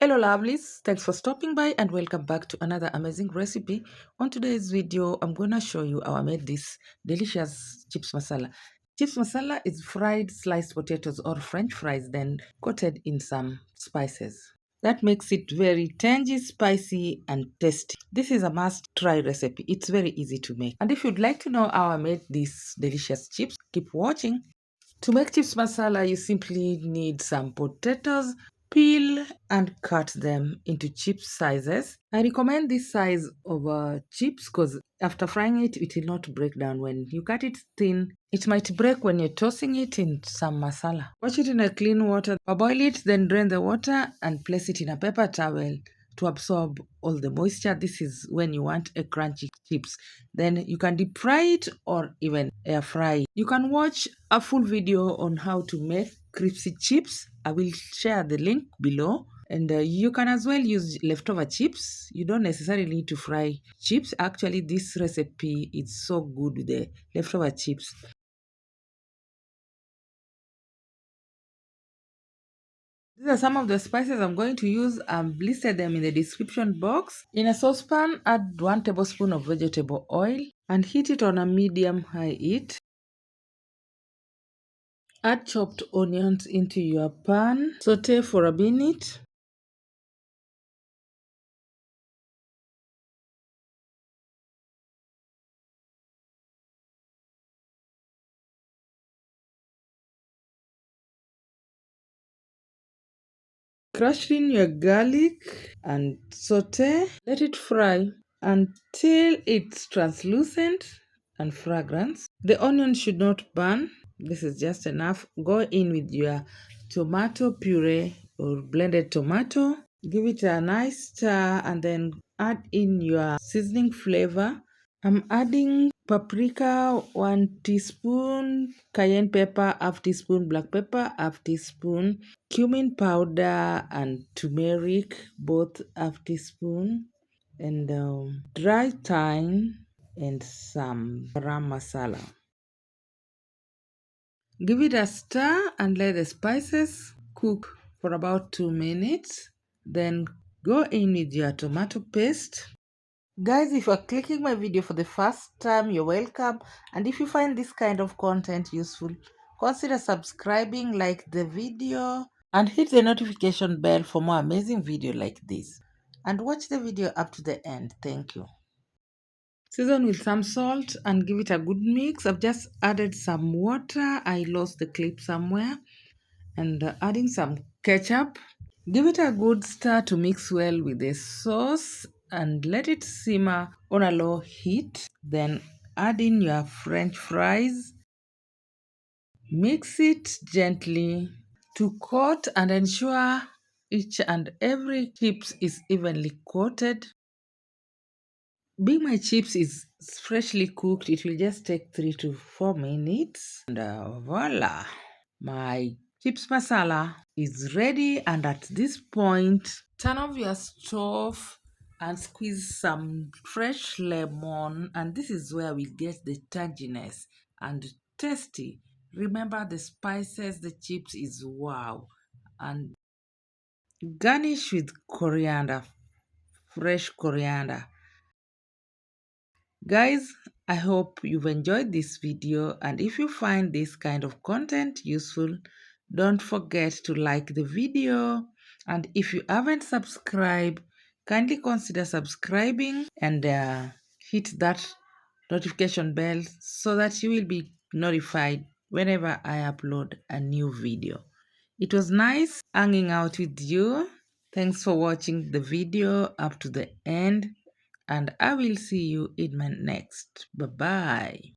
Hello lovelies, thanks for stopping by and welcome back to another amazing recipe. On today's video, I'm gonna show you how I made this delicious chips masala. Chips masala is fried sliced potatoes or french fries then coated in some spices. That makes it very tangy, spicy and tasty. This is a must try recipe. It's very easy to make. And if you'd like to know how I made these delicious chips, keep watching. To make chips masala, you simply need some potatoes, peel and cut them into chip sizes. I recommend this size of chips because after frying it, it will not break down. When you cut it thin, it might break when you're tossing it in some masala. Wash it in a clean water, boil it, then drain the water and place it in a paper towel to absorb all the moisture. This is when you want a crunchy chips. Then you can deep fry it or even air fry. You can watch a full video on how to make crispy chips. I will share the link below. And you can as well use leftover chips. You don't necessarily need to fry chips. Actually, this recipe is so good with the leftover chips. These are some of the spices I'm going to use. I've listed them in the description box. In a saucepan, add 1 tablespoon of vegetable oil and heat it on a medium-high heat. Add chopped onions into your pan. Saute for a minute. Crush in your garlic and saute. Let it fry until it's translucent and fragrant. The onion should not burn. This is just enough. Go in with your tomato puree or blended tomato. Give it a nice stir and then add in your seasoning flavor. I'm adding paprika 1 teaspoon, cayenne pepper half teaspoon, black pepper half teaspoon, cumin powder and tumeric both half teaspoon, and dry thyme and some garam masala. Give it a stir and let the spices cook for about 2 minutes. Then go in with your tomato paste. Guys, if you're clicking my video for the first time, you're welcome. And if you find this kind of content useful, consider subscribing, like the video, and hit the notification bell for more amazing video like this. And watch the video up to the end. Thank you. Season with some salt and give it a good mix. I've just added some water. I lost the clip somewhere. And adding some ketchup. Give it a good stir to mix well with the sauce and let it simmer on a low heat. Then add in your french fries. Mix it gently to coat and ensure each and every chips is evenly coated. Being my chips is freshly cooked, it will just take 3 to 4 minutes. And voila! My chips masala is ready, and at this point, turn off your stove and squeeze some fresh lemon, and this is where we get the tanginess and tasty. Remember the spices, the chips is wow. And garnish with coriander, fresh coriander. Guys, I hope you've enjoyed this video, and if you find this kind of content useful, don't forget to like the video, and if you haven't subscribed, kindly consider subscribing and hit that notification bell so that you will be notified whenever I upload a new video. It was nice hanging out with you. Thanks for watching the video up to the end, and I will see you in my next. Bye bye.